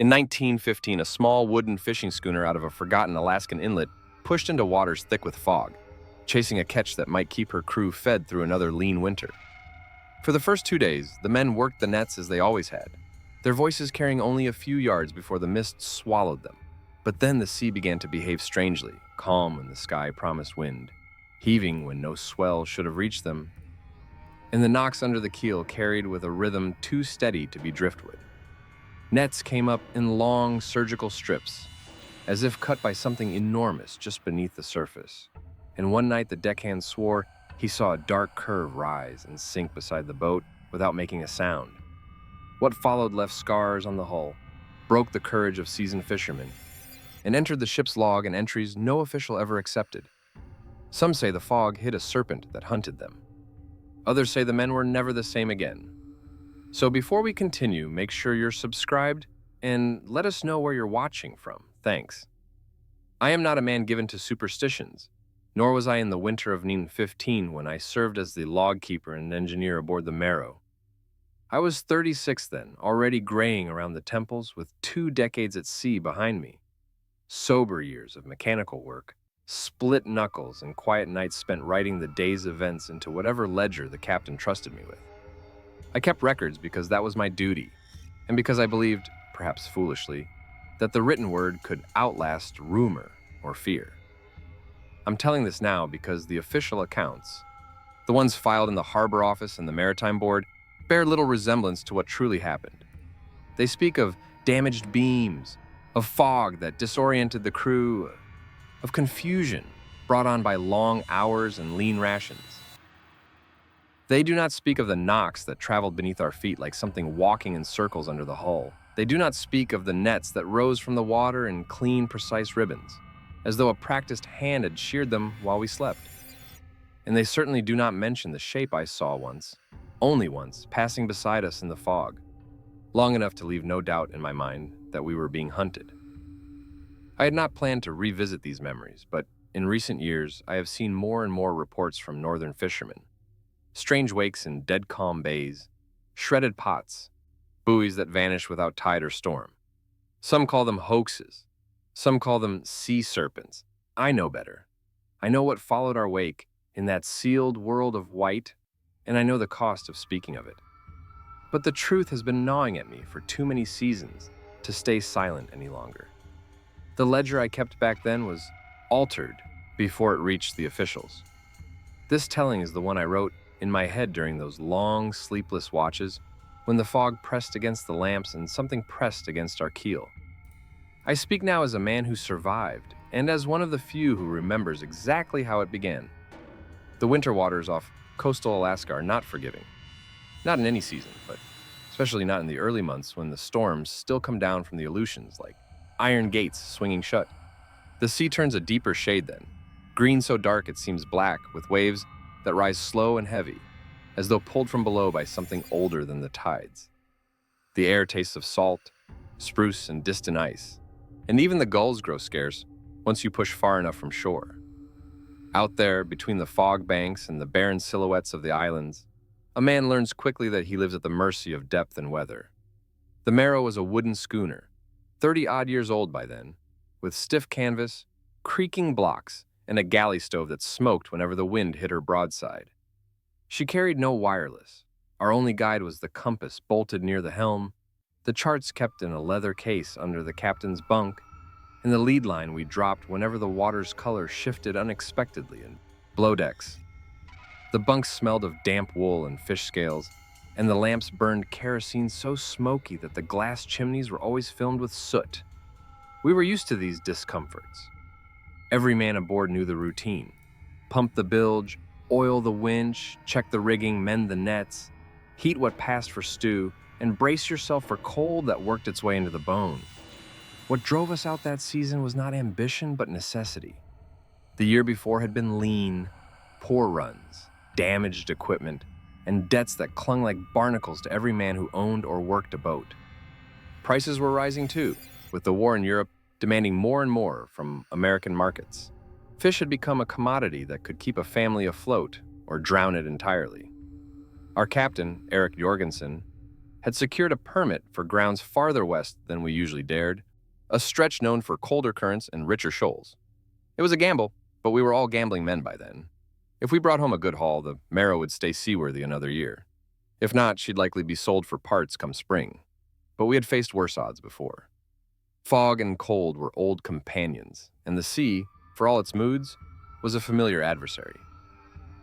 In 1915, a small wooden fishing schooner out of a forgotten Alaskan inlet pushed into waters thick with fog, chasing a catch that might keep her crew fed through another lean winter. For the first 2 days, the men worked the nets as they always had, their voices carrying only a few yards before the mist swallowed them. But then the sea began to behave strangely, calm when the sky promised wind, heaving when no swell should have reached them, and the knocks under the keel carried with a rhythm too steady to be driftwood. Nets came up in long surgical strips, as if cut by something enormous just beneath the surface. And one night the deckhand swore he saw a dark curve rise and sink beside the boat without making a sound. What followed left scars on the hull, broke the courage of seasoned fishermen, and entered the ship's log in entries no official ever accepted. Some say the fog hid a serpent that hunted them. Others say the men were never the same again. So before we continue, make sure you're subscribed and let us know where you're watching from. Thanks. I am not a man given to superstitions, nor was I in the winter of 1915 when I served as the log keeper and engineer aboard the Merrow. I was 36 then, already graying around the temples with 2 decades at sea behind me. Sober years of mechanical work, split knuckles, and quiet nights spent writing the day's events into whatever ledger the captain trusted me with. I kept records because that was my duty, and because I believed, perhaps foolishly, that the written word could outlast rumor or fear. I'm telling this now because the official accounts, the ones filed in the Harbor Office and the Maritime Board, bear little resemblance to what truly happened. They speak of damaged beams, of fog that disoriented the crew, of confusion brought on by long hours and lean rations. They do not speak of the knocks that traveled beneath our feet like something walking in circles under the hull. They do not speak of the nets that rose from the water in clean, precise ribbons, as though a practiced hand had sheared them while we slept. And they certainly do not mention the shape I saw once, only once, passing beside us in the fog, long enough to leave no doubt in my mind that we were being hunted. I had not planned to revisit these memories, but in recent years I have seen more and more reports from northern fishermen. Strange wakes in dead calm bays, shredded pots, buoys that vanish without tide or storm. Some call them hoaxes. Some call them sea serpents. I know better. I know what followed our wake in that sealed world of white, and I know the cost of speaking of it. But the truth has been gnawing at me for too many seasons to stay silent any longer. The ledger I kept back then was altered before it reached the officials. This telling is the one I wrote in my head during those long, sleepless watches when the fog pressed against the lamps and something pressed against our keel. I speak now as a man who survived and as one of the few who remembers exactly how it began. The winter waters off coastal Alaska are not forgiving. Not in any season, but especially not in the early months when the storms still come down from the Aleutians like iron gates swinging shut. The sea turns a deeper shade then, green so dark it seems black, with waves that rise slow and heavy, as though pulled from below by something older than the tides. The air tastes of salt, spruce, and distant ice, and even the gulls grow scarce once you push far enough from shore. Out there, between the fog banks and the barren silhouettes of the islands, a man learns quickly that he lives at the mercy of depth and weather. The Merrow was a wooden schooner, 30-odd years old by then, with stiff canvas, creaking blocks, and a galley stove that smoked whenever the wind hit her broadside. She carried no wireless. Our only guide was the compass bolted near the helm, the charts kept in a leather case under the captain's bunk, and the lead line we dropped whenever the water's color shifted unexpectedly in below decks. The bunks smelled of damp wool and fish scales, and the lamps burned kerosene so smoky that the glass chimneys were always filmed with soot. We were used to these discomforts. Every man aboard knew the routine. Pump the bilge, oil the winch, check the rigging, mend the nets, heat what passed for stew, and brace yourself for cold that worked its way into the bone. What drove us out that season was not ambition, but necessity. The year before had been lean, poor runs, damaged equipment, and debts that clung like barnacles to every man who owned or worked a boat. Prices were rising too, with the war in Europe demanding more and more from American markets. Fish had become a commodity that could keep a family afloat or drown it entirely. Our captain, Eric Jorgensen, had secured a permit for grounds farther west than we usually dared, a stretch known for colder currents and richer shoals. It was a gamble, but we were all gambling men by then. If we brought home a good haul, the Merrow would stay seaworthy another year. If not, she'd likely be sold for parts come spring. But we had faced worse odds before. Fog and cold were old companions, and the sea, for all its moods, was a familiar adversary.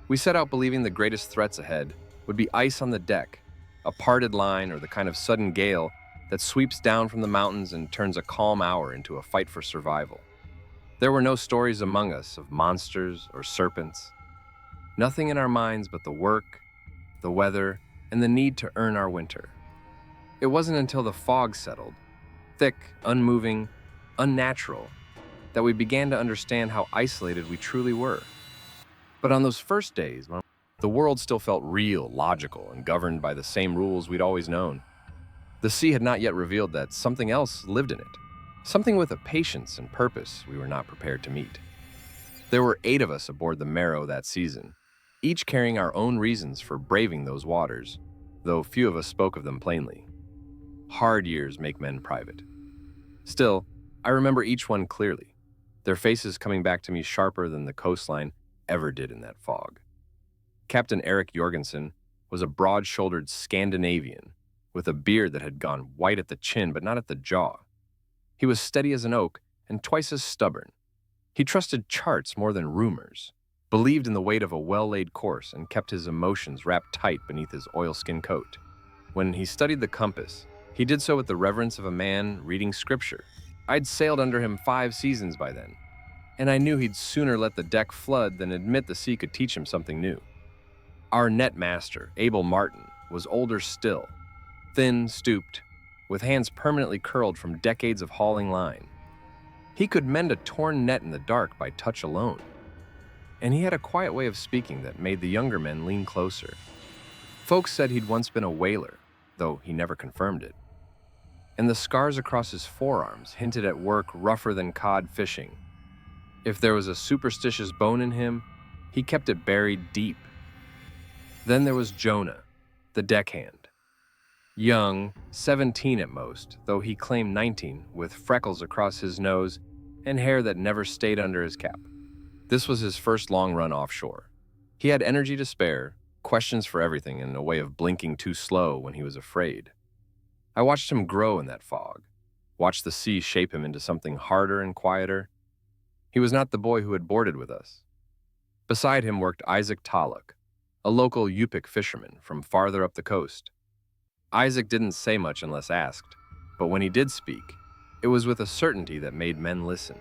We set out believing the greatest threats ahead would be ice on the deck, a parted line, or the kind of sudden gale that sweeps down from the mountains and turns a calm hour into a fight for survival. There were no stories among us of monsters or serpents. Nothing in our minds but the work, the weather, and the need to earn our winter. It wasn't until the fog settled, thick, unmoving, unnatural, that we began to understand how isolated we truly were. But on those first days, when the world still felt real, logical, and governed by the same rules we'd always known, the sea had not yet revealed that something else lived in it, something with a patience and purpose we were not prepared to meet. There were 8 of us aboard the Merrow that season, each carrying our own reasons for braving those waters, though few of us spoke of them plainly. Hard years make men private. Still, I remember each one clearly, their faces coming back to me sharper than the coastline ever did in that fog. Captain Eric Jorgensen was a broad-shouldered Scandinavian with a beard that had gone white at the chin but not at the jaw. He was steady as an oak and twice as stubborn. He trusted charts more than rumors, believed in the weight of a well-laid course, and kept his emotions wrapped tight beneath his oilskin coat. When he studied the compass, he did so with the reverence of a man reading scripture. I'd sailed under him 5 seasons by then, and I knew he'd sooner let the deck flood than admit the sea could teach him something new. Our net master, Abel Martin, was older still, thin, stooped, with hands permanently curled from decades of hauling line. He could mend a torn net in the dark by touch alone, and he had a quiet way of speaking that made the younger men lean closer. Folks said he'd once been a whaler, though he never confirmed it, and the scars across his forearms hinted at work rougher than cod fishing. If there was a superstitious bone in him, he kept it buried deep. Then there was Jonah, the deckhand. Young, 17 at most, though he claimed 19, with freckles across his nose and hair that never stayed under his cap. This was his first long run offshore. He had energy to spare, questions for everything, and a way of blinking too slow when he was afraid. I watched him grow in that fog, watched the sea shape him into something harder and quieter. He was not the boy who had boarded with us. Beside him worked Isaac Taluk, a local Yupik fisherman from farther up the coast. Isaac didn't say much unless asked, but when he did speak, it was with a certainty that made men listen.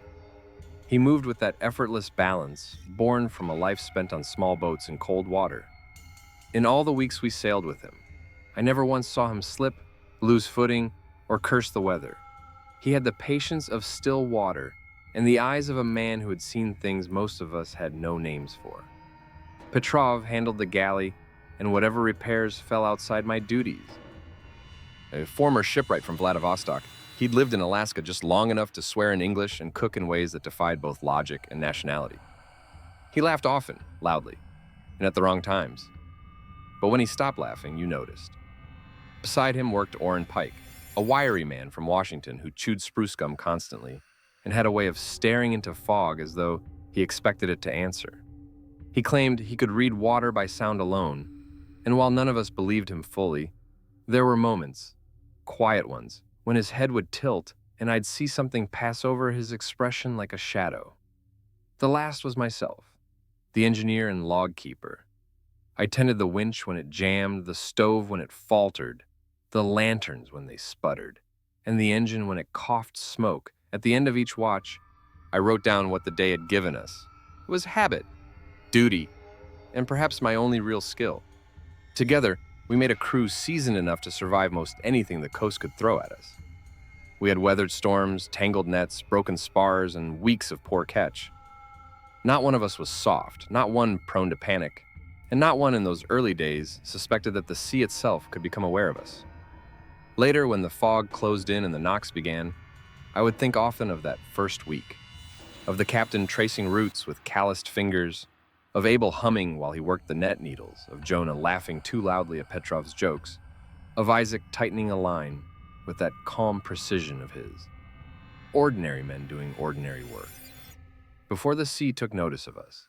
He moved with that effortless balance born from a life spent on small boats in cold water. In all the weeks we sailed with him, I never once saw him slip, lose footing, or curse the weather. He had the patience of still water and the eyes of a man who had seen things most of us had no names for. Petrov handled the galley, and whatever repairs fell outside my duties. A former shipwright from Vladivostok, he'd lived in Alaska just long enough to swear in English and cook in ways that defied both logic and nationality. He laughed often, loudly, and at the wrong times. But when he stopped laughing, you noticed. Beside him worked Orrin Pike, a wiry man from Washington who chewed spruce gum constantly and had a way of staring into fog as though he expected it to answer. He claimed he could read water by sound alone, and while none of us believed him fully, there were moments, quiet ones, when his head would tilt and I'd see something pass over his expression like a shadow. The last was myself, the engineer and log keeper. I tended the winch when it jammed, the stove when it faltered, the lanterns when they sputtered, and the engine when it coughed smoke. At the end of each watch, I wrote down what the day had given us. It was habit, duty, and perhaps my only real skill. Together, we made a crew seasoned enough to survive most anything the coast could throw at us. We had weathered storms, tangled nets, broken spars, and weeks of poor catch. Not one of us was soft, not one prone to panic, and not one in those early days suspected that the sea itself could become aware of us. Later, when the fog closed in and the knocks began, I would think often of that first week, of the captain tracing routes with calloused fingers, of Abel humming while he worked the net needles, of Jonah laughing too loudly at Petrov's jokes, of Isaac tightening a line with that calm precision of his. Ordinary men doing ordinary work. Before the sea took notice of us,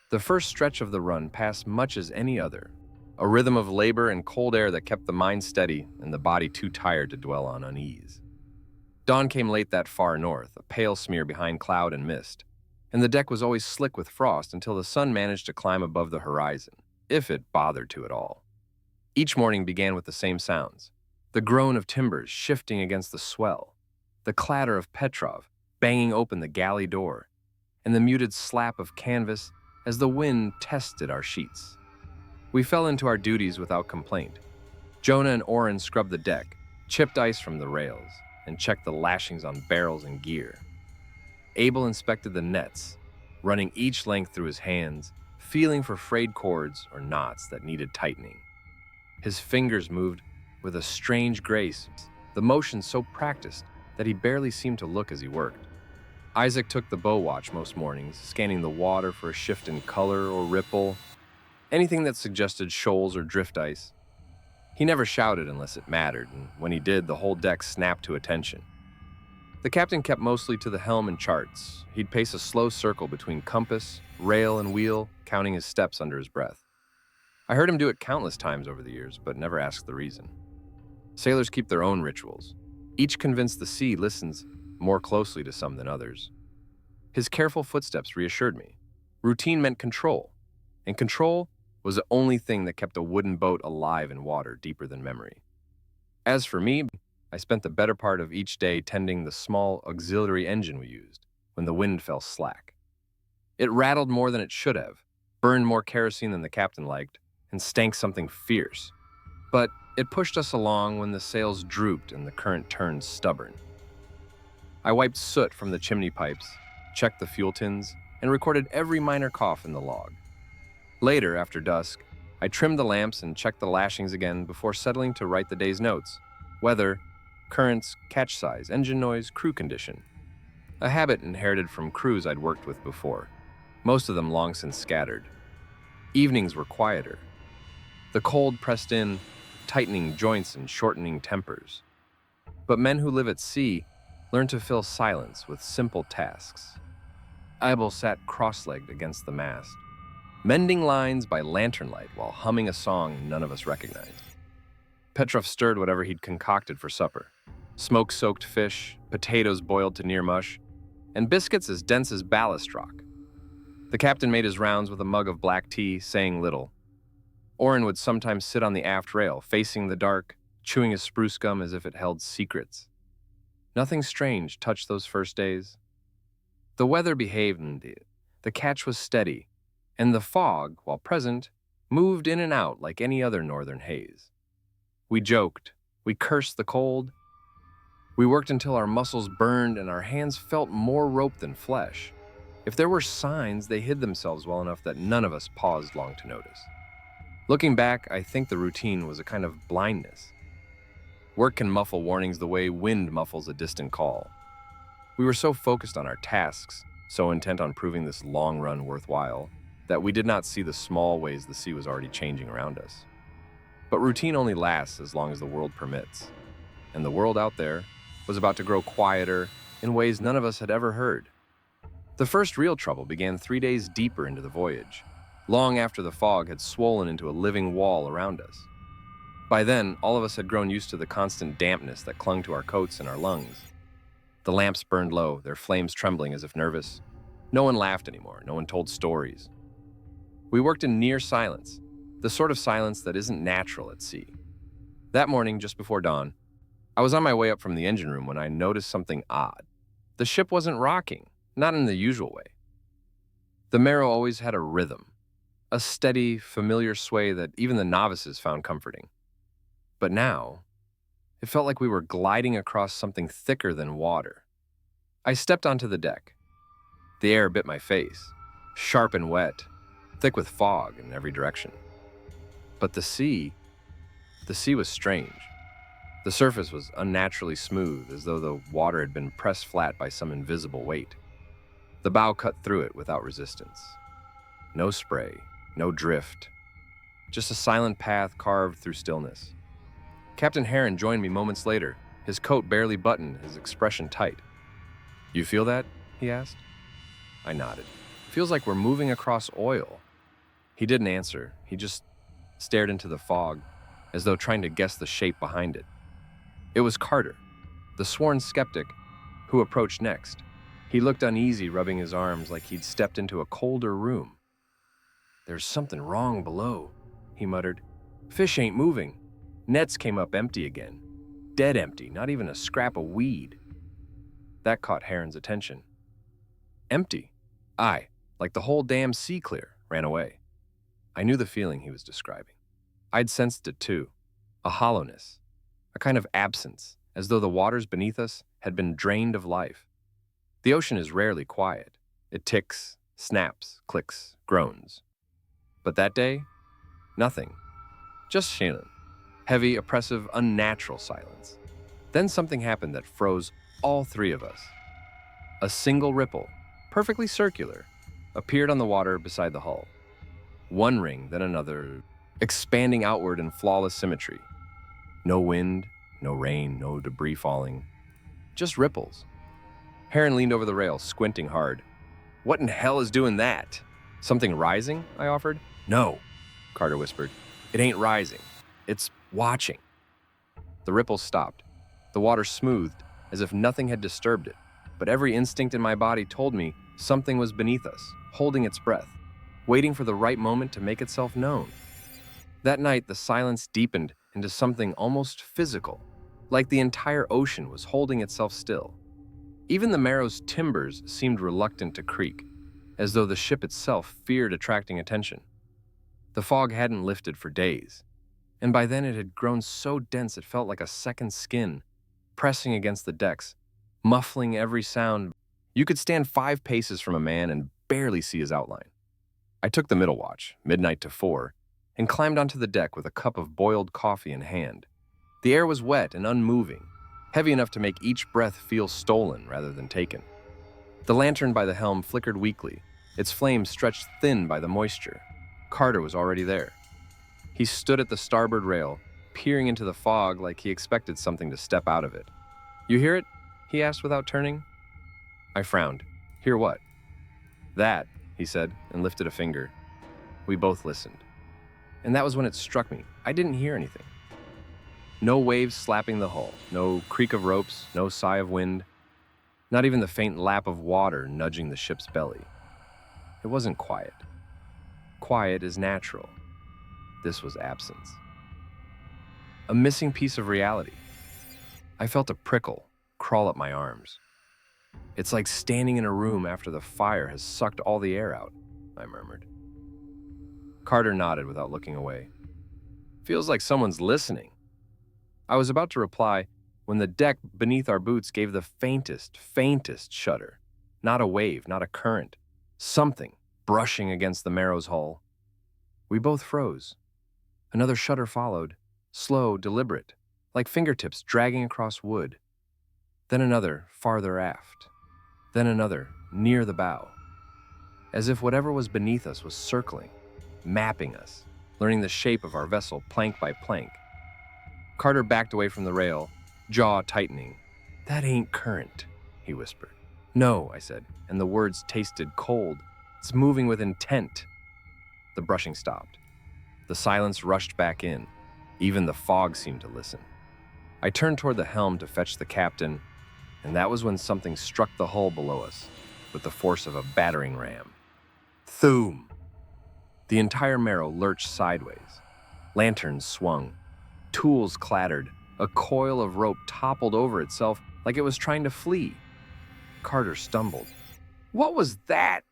the first stretch of the run passed much as any other, a rhythm of labor and cold air that kept the mind steady and the body too tired to dwell on unease. Dawn came late that far north, a pale smear behind cloud and mist, and the deck was always slick with frost until the sun managed to climb above the horizon, if it bothered to at all. Each morning began with the same sounds: the groan of timbers shifting against the swell, the clatter of Petrov banging open the galley door, and the muted slap of canvas as the wind tested our sheets. We fell into our duties without complaint. Jonah and Oren scrubbed the deck, chipped ice from the rails, and checked the lashings on barrels and gear. Abel inspected the nets, running each length through his hands, feeling for frayed cords or knots that needed tightening. His fingers moved with a strange grace, the motion so practiced that he barely seemed to look as he worked. Isaac took the bow watch most mornings, scanning the water for a shift in color or ripple, anything that suggested shoals or drift ice. He never shouted unless it mattered, and when he did, the whole deck snapped to attention. The captain kept mostly to the helm and charts. He'd pace a slow circle between compass, rail, and wheel, counting his steps under his breath. I heard him do it countless times over the years, but never asked the reason. Sailors keep their own rituals, each convinced the sea listens more closely to some than others. His careful footsteps reassured me. Routine meant control, and control was the only thing that kept a wooden boat alive in water deeper than memory. As for me, I spent the better part of each day tending the small auxiliary engine we used when the wind fell slack. It rattled more than it should have, burned more kerosene than the captain liked, and stank something fierce. But it pushed us along when the sails drooped and the current turned stubborn. I wiped soot from the chimney pipes, checked the fuel tins, and recorded every minor cough in the log. Later, after dusk, I trimmed the lamps and checked the lashings again before settling to write the day's notes: weather, currents, catch size, engine noise, crew condition. A habit inherited from crews I'd worked with before, most of them long since scattered. Evenings were quieter. The cold pressed in, tightening joints and shortening tempers. But men who live at sea learn to fill silence with simple tasks. Abel sat cross-legged against the mast, mending lines by lantern light while humming a song none of us recognized. Petrov stirred whatever he'd concocted for supper: smoke-soaked fish, potatoes boiled to near mush, and biscuits as dense as ballast rock. The captain made his rounds with a mug of black tea, saying little. Oren would sometimes sit on the aft rail, facing the dark, chewing his spruce gum as if it held secrets. Nothing strange touched those first days. The weather behaved indeed. The catch was steady, and the fog, while present, moved in and out like any other northern haze. We joked, we cursed the cold. We worked until our muscles burned and our hands felt more rope than flesh. If there were signs, they hid themselves well enough that none of us paused long to notice. Looking back, I think the routine was a kind of blindness. Work can muffle warnings the way wind muffles a distant call. We were so focused on our tasks, so intent on proving this long run worthwhile, that we did not see the small ways the sea was already changing around us. But routine only lasts as long as the world permits, and the world out there was about to grow quieter in ways none of us had ever heard. The first real trouble began 3 days deeper into the voyage, long after the fog had swollen into a living wall around us. By then, all of us had grown used to the constant dampness that clung to our coats and our lungs. The lamps burned low, their flames trembling as if nervous. No one laughed anymore, no one told stories. We worked in near silence, the sort of silence that isn't natural at sea. That morning, just before dawn, I was on my way up from the engine room when I noticed something odd. The ship wasn't rocking, not in the usual way. The Merrow always had a rhythm, a steady, familiar sway that even the novices found comforting. But now, it felt like we were gliding across something thicker than water. I stepped onto the deck. The air bit my face, sharp and wet, thick with fog in every direction. But the sea was strange. The surface was unnaturally smooth, as though the water had been pressed flat by some invisible weight. The bow cut through it without resistance. No spray, no drift, just a silent path carved through stillness. Captain Heron joined me moments later, his coat barely buttoned, his expression tight. "You feel that?" he asked. I nodded. "Feels like we're moving across oil." He didn't answer. He just stared into the fog, as though trying to guess the shape behind it. It was Carter, the sworn skeptic, who approached next. He looked uneasy, rubbing his arms like he'd stepped into a colder room. "There's something wrong below," he muttered. "Fish ain't moving." Nets came up empty again. Dead empty, not even a scrap of weed. That caught Heron's attention. Empty? Aye, like the whole damn sea clear, ran away. I knew the feeling he was describing. I'd sensed it too. A hollowness, a kind of absence, as though the waters beneath us had been drained of life. The ocean is rarely quiet. It ticks, snaps, clicks, groans. But that day, nothing. Just silence. Heavy, oppressive, unnatural silence. Then something happened that froze all three of us. A single ripple, perfectly circular, appeared on the water beside the hull. One ring, then another, expanding outward in flawless symmetry. No wind, no rain, no debris falling. Just ripples. Heron leaned over the rail, squinting hard. "What in hell is doing that?" "Something rising?" I offered. "No," Carter whispered. "It ain't rising. It's watching." The ripples stopped. The water smoothed, as if nothing had disturbed it, but every instinct in my body told me something was beneath us, holding its breath, waiting for the right moment to make itself known. That night, the silence deepened into something almost physical, like the entire ocean was holding itself still. Even the Merrow's timbers seemed reluctant to creak, as though the ship itself feared attracting attention. The fog hadn't lifted for days, and by then it had grown so dense it felt like a second skin, pressing against the decks, muffling every sound. You could stand 5 paces from a man and barely see his outline. I took the middle watch, midnight to 4, and climbed onto the deck with a cup of boiled coffee in hand. The air was wet and unmoving, heavy enough to make each breath feel stolen rather than taken. The lantern by the helm flickered weakly, its flame stretched thin by the moisture. Carter was already there. He stood at the starboard rail, peering into the fog like he expected something to step out of it. "You hear it?" he asked without turning. I frowned. "Hear what?" "That," he said, and lifted a finger. We both listened. And that was when it struck me. I didn't hear anything. No waves slapping the hull, no creak of ropes, no sigh of wind, not even the faint lap of water nudging the ship's belly. It wasn't quiet. Quiet is natural. This was absence. A missing piece of reality. I felt a prickle crawl up my arms. "It's like standing in a room after the fire has sucked all the air out," I murmured. Carter nodded without looking away. "Feels like someone's listening." I was about to reply when the deck beneath our boots gave the faintest shudder. Not a wave, not a current. Something brushing against the Merrow's hull. We both froze. Another shudder followed, slow, deliberate, like fingertips dragging across wood. Then another, farther aft. Then another, near the bow. As if whatever was beneath us was circling, mapping us, learning the shape of our vessel plank by plank. Carter backed away from the rail, jaw tightening. "That ain't current," he whispered. "No," I said, and the words tasted cold. "It's moving with intent." The brushing stopped. The silence rushed back in. Even the fog seemed to listen. I turned toward the helm to fetch the captain, and that was when something struck the hull below us with the force of a battering ram. Thoom! The entire Merrow lurched sideways. Lanterns swung. Tools clattered. A coil of rope toppled over itself like it was trying to flee. Carter stumbled. "What was that?"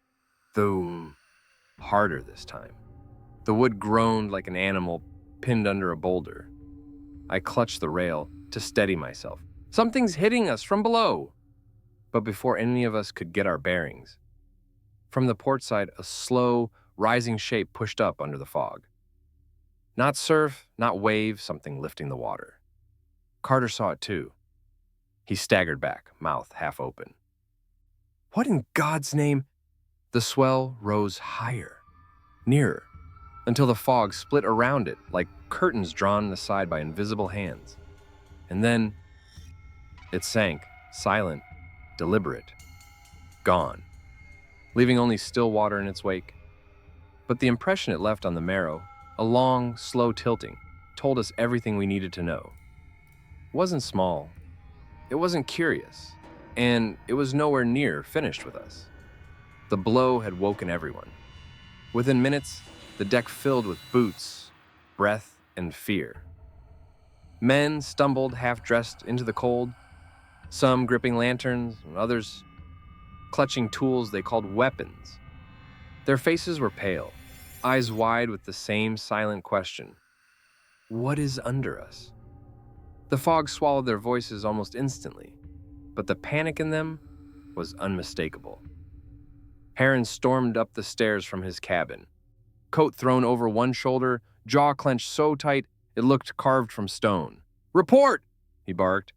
Thoom! Harder this time. The wood groaned like an animal pinned under a boulder. I clutched the rail to steady myself. "Something's hitting us from below!" But before any of us could get our bearings, from the port side, a slow, rising shape pushed up under the fog. Not surf, not wave, something lifting the water. Carter saw it too. He staggered back, mouth half open. "What in God's name?" The swell rose higher, nearer, until the fog split around it like curtains drawn aside by invisible hands. And then it sank, silent, deliberate, gone, leaving only still water in its wake. But the impression it left on the Merrow, a long, slow tilting, told us everything we needed to know. It wasn't small, it wasn't curious, and it was nowhere near finished with us. The blow had woken everyone. Within minutes, the deck filled with boots, breath, and fear. Men stumbled half-dressed into the cold, some gripping lanterns, and others clutching tools they called weapons. Their faces were pale, eyes wide with the same silent question. What is under us? The fog swallowed their voices almost instantly, but the panic in them was unmistakable. Heron stormed up the stairs from his cabin, coat thrown over one shoulder, jaw clenched so tight it looked carved from stone. "Report!" he barked.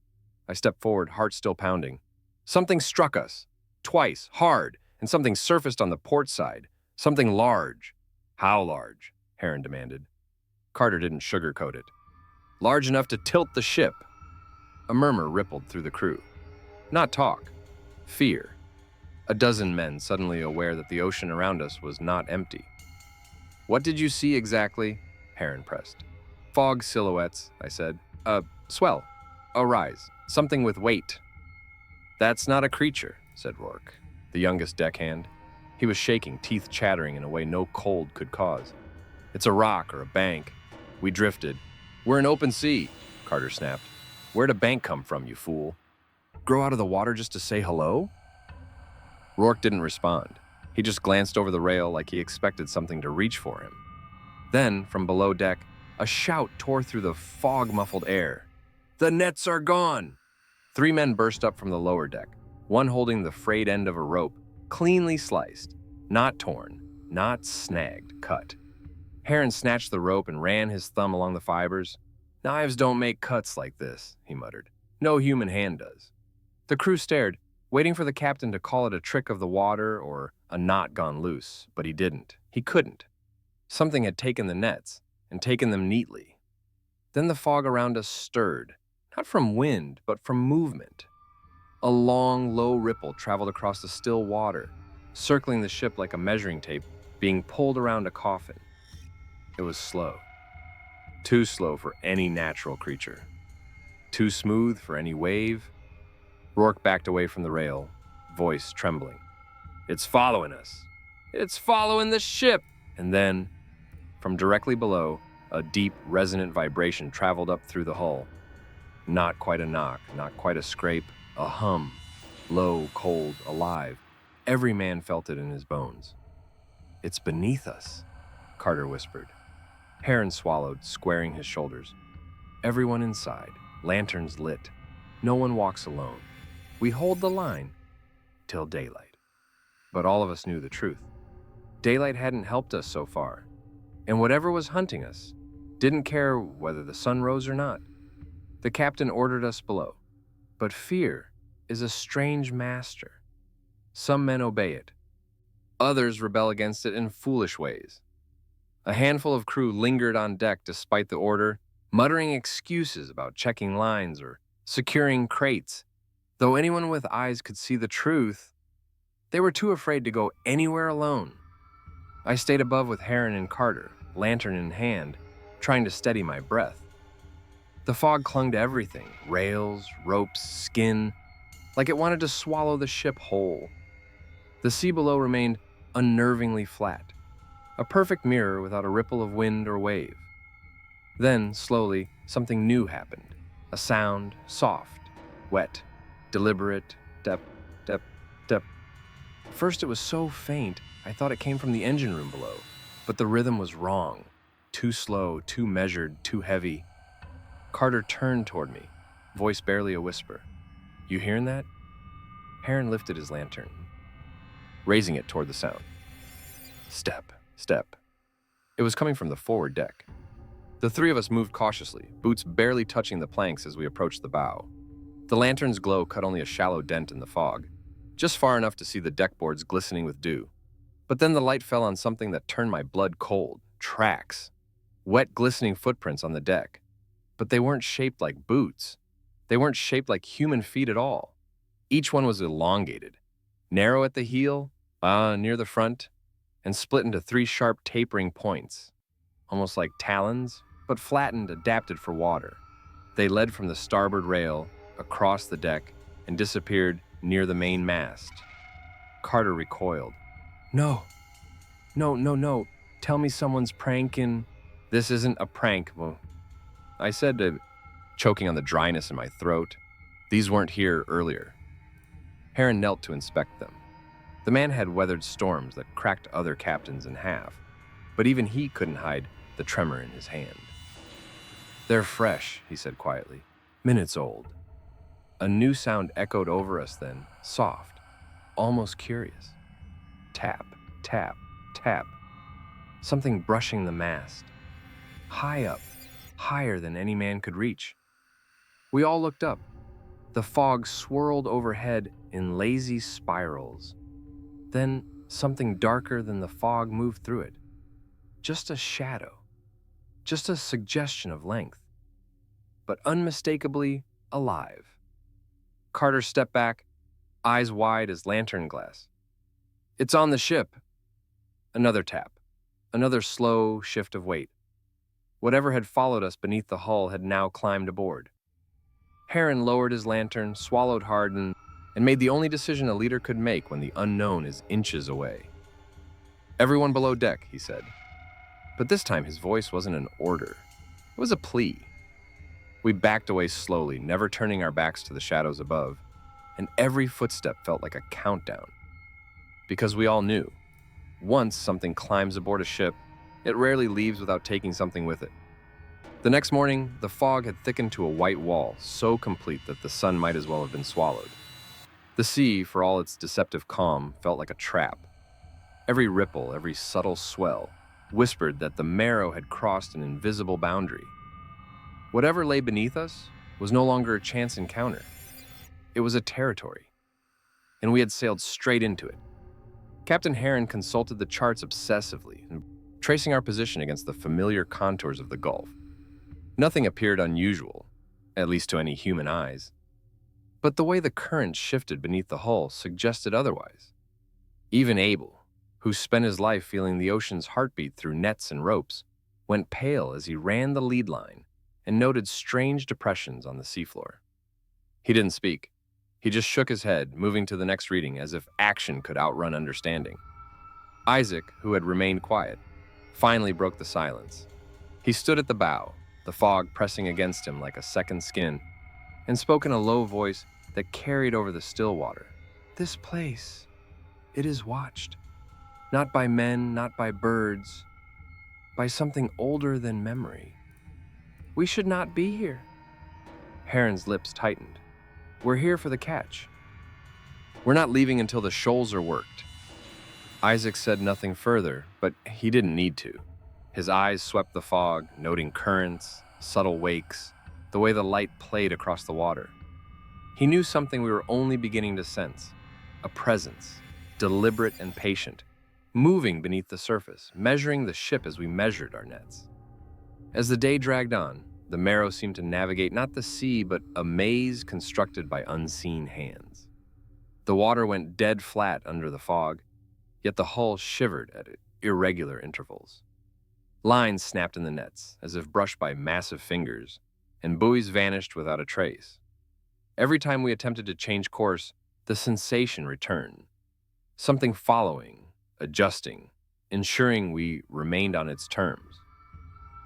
I stepped forward, heart still pounding. Something struck us, twice, hard, and something surfaced on the port side. Something large. How large? Heron demanded. Carter didn't sugarcoat it. Large enough to tilt the ship. A murmur rippled through the crew. Not talk. Fear. A dozen men suddenly aware that the ocean around us was not empty. What did you see exactly? Heron pressed. Fog silhouettes, I said. Swell. A rise. Something with weight. That's not a creature, said Rourke, the youngest deckhand. He was shaking, teeth chattering in a way no cold could cause. It's a rock or a bank. We drifted. We're in open sea, Carter snapped. Where'd a bank come from, you fool? Grow out of the water just to say hello? Rourke didn't respond. He just glanced over the rail like he expected something to reach for him. Then, from below deck, a shout tore through the fog-muffled air. The nets are gone! 3 men burst up from the lower deck, one holding the frayed end of a rope, cleanly sliced, not torn, not snagged, cut. Heron snatched the rope and ran his thumb along the fibers. Knives don't make cuts like this, he muttered. No human hand does. The crew stared, waiting for the captain to call it a trick of the water or a knot gone loose, but he didn't. He couldn't. Something had taken the nets, and taken them neatly. Then the fog around us stirred, not from wind, but from movement. A long, low ripple traveled across the still water, circling the ship like a measuring tape being pulled around a coffin. It was slow. Too slow for any natural creature. Too smooth for any wave. Rourke backed away from the rail, voice trembling. It's following us. It's following the ship! And then, from directly below, a deep, resonant vibration traveled up through the hull. Not quite a knock, not quite a scrape, a hum. Low, cold, alive. Every man felt it in his bones. It's beneath us, Carter whispered. Heron swallowed, squaring his shoulders. Everyone inside, lanterns lit. No one walks alone. We hold the line till daylight. But all of us knew the truth. Daylight hadn't helped us so far, and whatever was hunting us didn't care whether the sun rose or not. The captain ordered us below, but fear is a strange master. Some men obey it. Others rebel against it in foolish ways. A handful of crew lingered on deck despite the order, muttering excuses about checking lines or securing crates. Though anyone with eyes could see the truth, they were too afraid to go anywhere alone. I stayed above with Heron and Carter, lantern in hand, trying to steady my breath. The fog clung to everything, rails, ropes, skin, like it wanted to swallow the ship whole. The sea below remained unnervingly flat, a perfect mirror without a ripple of wind or wave. Then, slowly, something new happened. A sound, soft, wet, deliberate, dep. First it was so faint, I thought it came from the engine room below, but the rhythm was wrong. Too slow, too measured, too heavy. Carter turned toward me, voice barely a whisper. You hearing that? Heron lifted his lantern, raising it toward the sound. Step, step. It was coming from the forward deck. The 3 of us moved cautiously, boots barely touching the planks as we approached the bow. The lantern's glow cut only a shallow dent in the fog, just far enough to see the deck boards glistening with dew. But then the light fell on something that turned my blood cold. Tracks. Wet, glistening footprints on the deck. But they weren't shaped like boots. They weren't shaped like human feet at all. Each one was elongated, narrow at the heel, near the front, and split into three sharp tapering points, almost like talons, but flattened, adapted for water. They led from the starboard rail, across the deck, and disappeared near the main mast. Carter recoiled. No. Tell me someone's pranking. This isn't a prank, I said, choking on the dryness in my throat. These weren't here earlier. Heron knelt to inspect them. The man had weathered storms that cracked other captains in half, but even he couldn't hide the tremor in his hand. They're fresh, he said quietly. Minutes old. A new sound echoed over us then, soft, almost curious. Tap, tap, tap. Something brushing the mast. High up, higher than any man could reach. We all looked up. The fog swirled overhead in lazy spirals. Then something darker than the fog moved through it. Just a shadow. Just a suggestion of length. But unmistakably alive. Carter stepped back, eyes wide as lantern glass. It's on the ship. Another tap. Another slow shift of weight. Whatever had followed us beneath the hull had now climbed aboard. Heron lowered his lantern, swallowed hard, and made the only decision a leader could make when the unknown is inches away. Everyone below deck, he said. But this time his voice wasn't an order. It was a plea. We backed away slowly, never turning our backs to the shadows above, and every footstep felt like a countdown. Because we all knew, once something climbs aboard a ship, it rarely leaves without taking something with it. The next morning, the fog had thickened to a white wall, so complete that the sun might as well have been swallowed. The sea, for all its deceptive calm, felt like a trap. Every ripple, every subtle swell, whispered that the Merrow had crossed an invisible boundary. Whatever lay beneath us was no longer a chance encounter. It was a territory, and we had sailed straight into it. Captain Heron consulted the charts obsessively, tracing our position against the familiar contours of the Gulf. Nothing appeared unusual, at least to any human eyes. But the way the current shifted beneath the hull suggested otherwise. Even Abel, who spent his life feeling the ocean's heartbeat through nets and ropes, went pale as he ran the lead line and noted strange depressions on the seafloor. He didn't speak. He just shook his head, moving to the next reading as if action could outrun understanding. Isaac, who had remained quiet, finally broke the silence. He stood at the bow, the fog pressing against him like a second skin, and spoke in a low voice that carried over the still water. This place, it is watched. Not by men, not by birds, by something older than memory. We should not be here. Heron's lips tightened. We're here for the catch. We're not leaving until the shoals are worked. Isaac said nothing further, but he didn't need to. His eyes swept the fog, noting currents, subtle wakes, the way the light played across the water. He knew something we were only beginning to sense, a presence, deliberate and patient, moving beneath the surface, measuring the ship as we measured our nets. As the day dragged on, the Merrow seemed to navigate not the sea, but a maze constructed by unseen hands. The water went dead flat under the fog, yet the hull shivered at irregular intervals. Lines snapped in the nets, as if brushed by massive fingers, and buoys vanished without a trace. Every time we attempted to change course, the sensation returned. Something following, adjusting, ensuring we remained on its terms.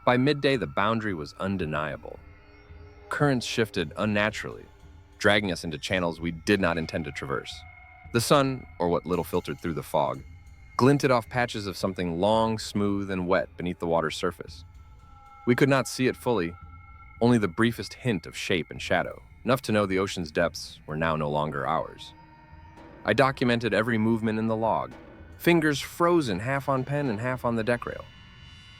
By midday, the boundary was undeniable. Currents shifted unnaturally, dragging us into channels we did not intend to traverse. The sun, or what little filtered through the fog, glinted off patches of something long, smooth, and wet beneath the water's surface. We could not see it fully, only the briefest hint of shape and shadow, enough to know the ocean's depths were now no longer ours. I documented every movement in the log, fingers frozen half on pen and half on the deck rail.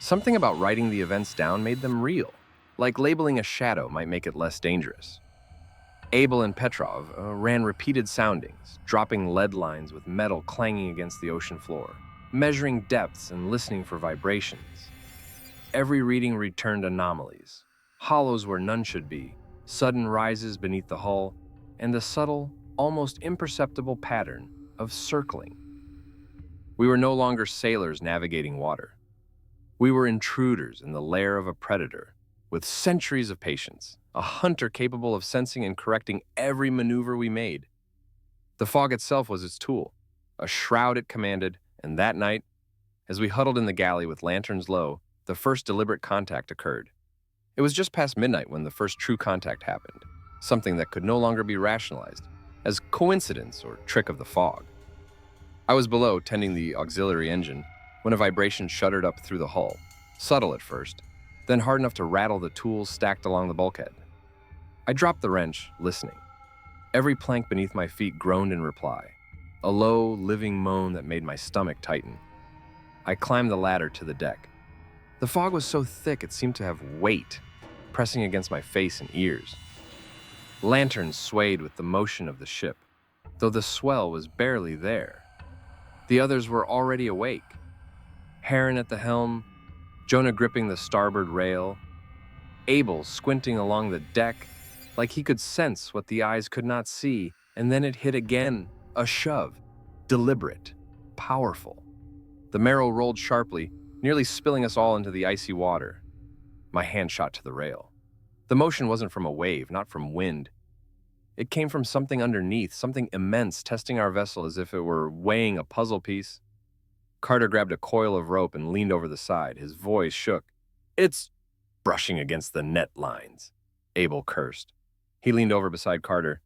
Something about writing the events down made them real, like labeling a shadow might make it less dangerous. Abel and Petrov ran repeated soundings, dropping lead lines with metal clanging against the ocean floor, measuring depths and listening for vibrations. Every reading returned anomalies, hollows where none should be, sudden rises beneath the hull, and the subtle, almost imperceptible pattern of circling. We were no longer sailors navigating water. We were intruders in the lair of a predator, with centuries of patience, a hunter capable of sensing and correcting every maneuver we made. The fog itself was its tool, a shroud it commanded, and that night, as we huddled in the galley with lanterns low, the first deliberate contact occurred. It was just past midnight when the first true contact happened, something that could no longer be rationalized as coincidence or trick of the fog. I was below, tending the auxiliary engine, when a vibration shuddered up through the hull, subtle at first, then hard enough to rattle the tools stacked along the bulkhead. I dropped the wrench, listening. Every plank beneath my feet groaned in reply, a low, living moan that made my stomach tighten. I climbed the ladder to the deck. The fog was so thick it seemed to have weight, pressing against my face and ears. Lanterns swayed with the motion of the ship, though the swell was barely there. The others were already awake. Heron at the helm, Jonah gripping the starboard rail, Abel squinting along the deck like he could sense what the eyes could not see, and then it hit again, a shove, deliberate, powerful. The Merrow rolled sharply, nearly spilling us all into the icy water. My hand shot to the rail. The motion wasn't from a wave, not from wind. It came from something underneath, something immense testing our vessel as if it were weighing a puzzle piece. Carter grabbed a coil of rope and leaned over the side. His voice shook. "It's brushing against the net lines," Abel cursed. He leaned over beside Carter,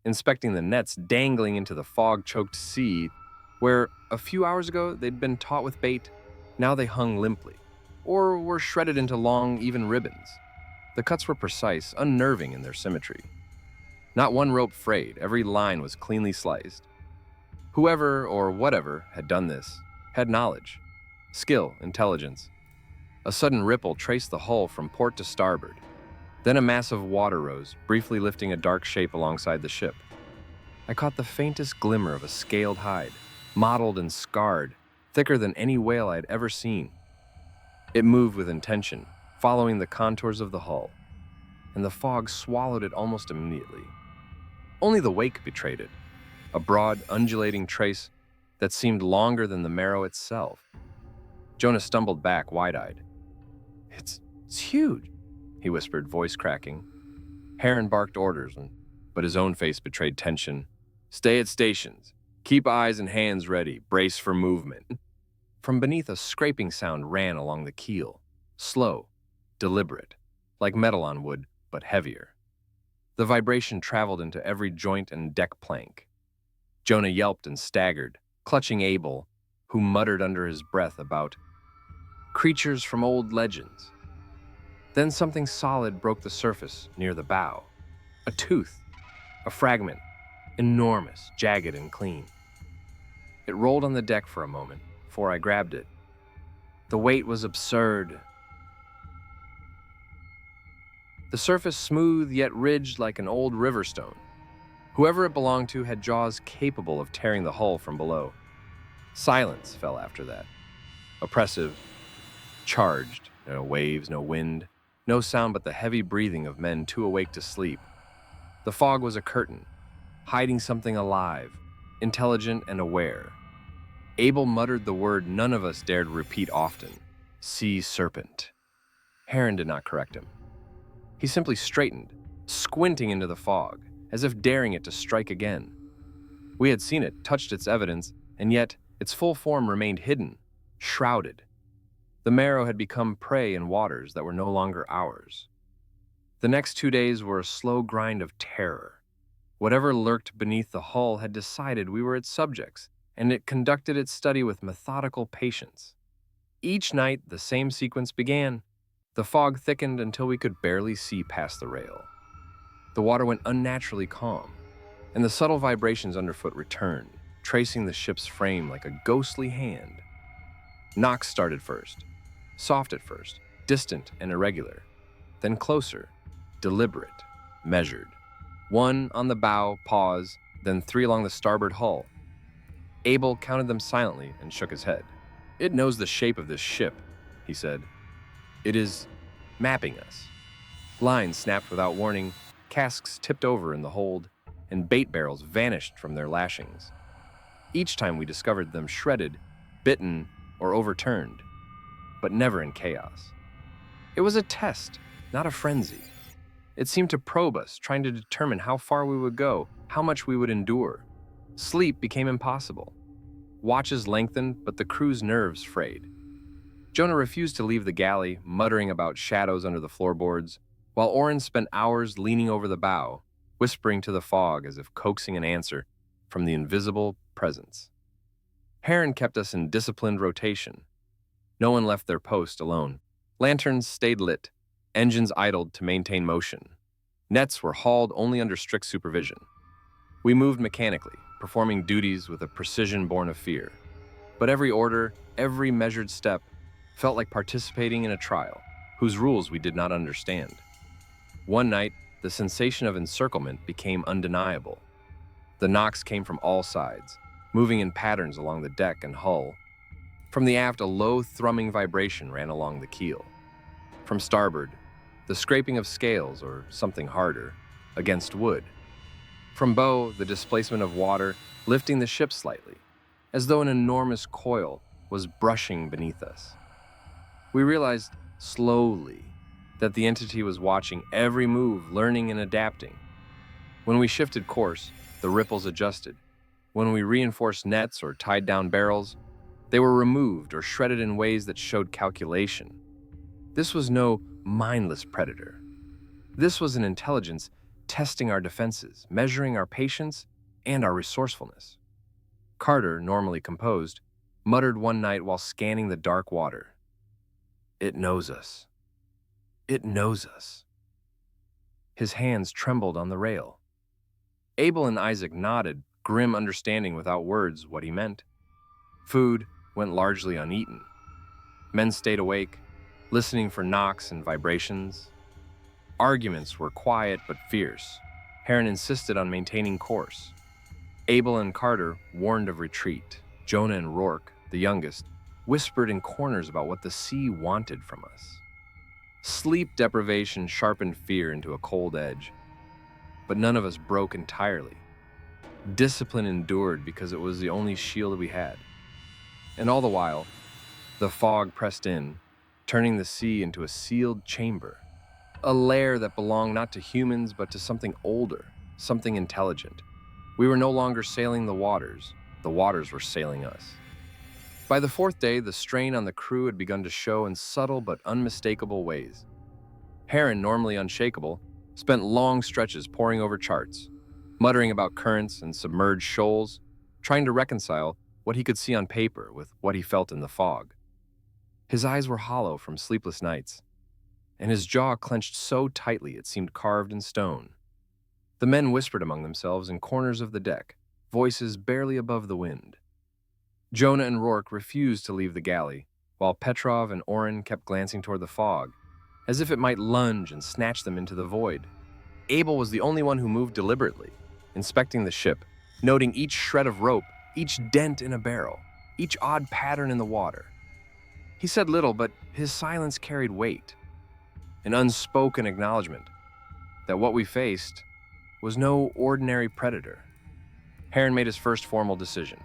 inspecting the nets dangling into the fog-choked sea, where a few hours ago they'd been taut with bait. Now they hung limply, or were shredded into long, even ribbons. The cuts were precise, unnerving in their symmetry. Not one rope frayed, every line was cleanly sliced. Whoever or whatever had done this had knowledge, skill, intelligence. A sudden ripple traced the hull from port to starboard. Then a mass of water rose, briefly lifting a dark shape alongside the ship. I caught the faintest glimmer of a scaled hide, mottled and scarred, thicker than any whale I had ever seen. It moved with intention, following the contours of the hull, and the fog swallowed it almost immediately. Only the wake betrayed it, a broad, undulating trace that seemed longer than the Merrow itself. Jonah stumbled back, wide-eyed. It's huge," he whispered, voice cracking. Heron barked orders, but his own face betrayed tension. "Stay at stations. Keep eyes and hands ready. Brace for movement." From beneath, a scraping sound ran along the keel, slow, deliberate, like metal on wood, but heavier. The vibration traveled into every joint and deck plank. Jonah yelped and staggered, clutching Abel, who muttered under his breath about creatures from old legends. Then something solid broke the surface near the bow. A tooth, a fragment, enormous, jagged and clean. It rolled on the deck for a moment before I grabbed it. The weight was absurd. The surface smooth yet ridged like an old river stone. Whoever it belonged to had jaws capable of tearing the hull from below. Silence fell after that. Oppressive, charged. No waves, no wind, no sound but the heavy breathing of men too awake to sleep. The fog was a curtain, hiding something alive, intelligent and aware. Abel muttered the word none of us dared repeat often: sea serpent. Heron did not correct him. He simply straightened, squinting into the fog, as if daring it to strike again. We had seen it, touched its evidence, and yet its full form remained hidden, shrouded. The Merrow had become prey in waters that were no longer ours. The next 2 days were a slow grind of terror. Whatever lurked beneath the hull had decided we were its subjects, and it conducted its study with methodical patience. Each night, the same sequence began. The fog thickened until we could barely see past the rail. The water went unnaturally calm, and the subtle vibrations underfoot returned, tracing the ship's frame like a ghostly hand. Knocks started first, soft at first, distant and irregular, then closer, deliberate, measured. 1 on the bow, pause, then 3 along the starboard hull. Abel counted them silently and shook his head. "It knows the shape of this ship," he said. It is mapping us. Lines snapped without warning, casks tipped over in the hold, and bait barrels vanished from their lashings. Each time we discovered them shredded, bitten, or overturned, but never in chaos. It was a test, not a frenzy. It seemed to probe us, trying to determine how far we would go, how much we would endure. Sleep became impossible. Watches lengthened, but the crew's nerves frayed. Jonah refused to leave the galley, muttering about shadows under the floorboards, while Oren spent hours leaning over the bow, whispering to the fog as if coaxing an answer from the invisible presence. Heron kept us in disciplined rotation. No one left their post alone. Lanterns stayed lit, engines idled to maintain motion. Nets were hauled only under strict supervision. We moved mechanically, performing duties with a precision born of fear. But every order, every measured step, felt like participating in a trial, whose rules we did not understand. One night, the sensation of encirclement became undeniable. The knocks came from all sides, moving in patterns along the deck and hull. From the aft, a low, thrumming vibration ran along the keel. From starboard, the scraping of scales, or something harder, against wood. From bow, the displacement of water lifting the ship slightly, as though an enormous coil was brushing beneath us. We realized slowly that the entity was watching every move, learning and adapting. When we shifted course, the ripples adjusted. When we reinforced nets or tied down barrels, they were removed or shredded in ways that showed calculation. This was no mindless predator. This was an intelligence testing our defenses, measuring our patience and our resourcefulness. Carter, normally composed, muttered one night while scanning the dark water. "It knows us. It knows us." His hands trembled on the rail. Abel and Isaac nodded, grim understanding without words what he meant. Food went largely uneaten. Men stayed awake, listening for knocks and vibrations. Arguments were quiet but fierce. Heron insisted on maintaining course. Abel and Carter warned of retreat. Jonah and Rourke, the youngest, whispered in corners about what the sea wanted from us. Sleep deprivation sharpened fear into a cold edge, but none of us broke entirely. Discipline endured because it was the only shield we had. And all the while, the fog pressed in, turning the sea into a sealed chamber, a lair that belonged not to humans but to something older, something intelligent. We were no longer sailing the waters were sailing us. By the fourth day, the strain on the crew had begun to show in subtle but unmistakable ways. Heron, normally unshakable, spent long stretches poring over charts, muttering about currents and submerged shoals, trying to reconcile what he could see on paper with what he felt in the fog. His eyes were hollow from sleepless nights, and his jaw clenched so tightly it seemed carved in stone. The men whispered among themselves in corners of the deck, voices barely above the wind. Jonah and Rourke refused to leave the galley, while Petrov and Oren kept glancing toward the fog, as if it might lunge and snatch them into the void. Abel was the only one who moved deliberately, inspecting the ship, noting each shred of rope, each dent in a barrel, each odd pattern in the water. He said little, but his silence carried weight, an unspoken acknowledgement that what we faced was no ordinary predator. Heron made his first formal decision.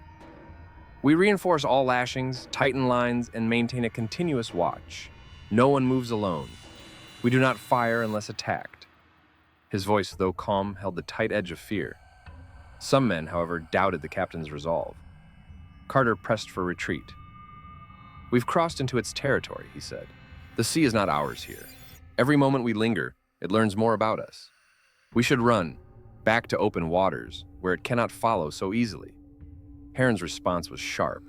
We reinforce all lashings, tighten lines, and maintain a continuous watch. No one moves alone. We do not fire unless attacked. His voice, though calm, held the tight edge of fear. Some men, however, doubted the captain's resolve. Carter pressed for retreat. "We've crossed into its territory," he said. "The sea is not ours here. Every moment we linger, it learns more about us. We should run, back to open waters, where it cannot follow so easily." Heron's response was sharp.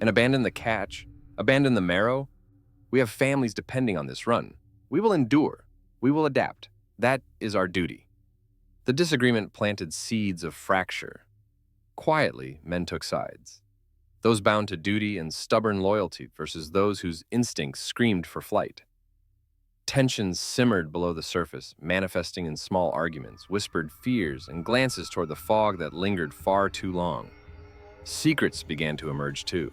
"And abandon the catch? Abandon the Merrow? We have families depending on this run. We will endure. We will adapt. That is our duty." The disagreement planted seeds of fracture. Quietly, men took sides. Those bound to duty and stubborn loyalty versus those whose instincts screamed for flight. Tensions simmered below the surface, manifesting in small arguments, whispered fears, and glances toward the fog that lingered far too long. Secrets began to emerge too.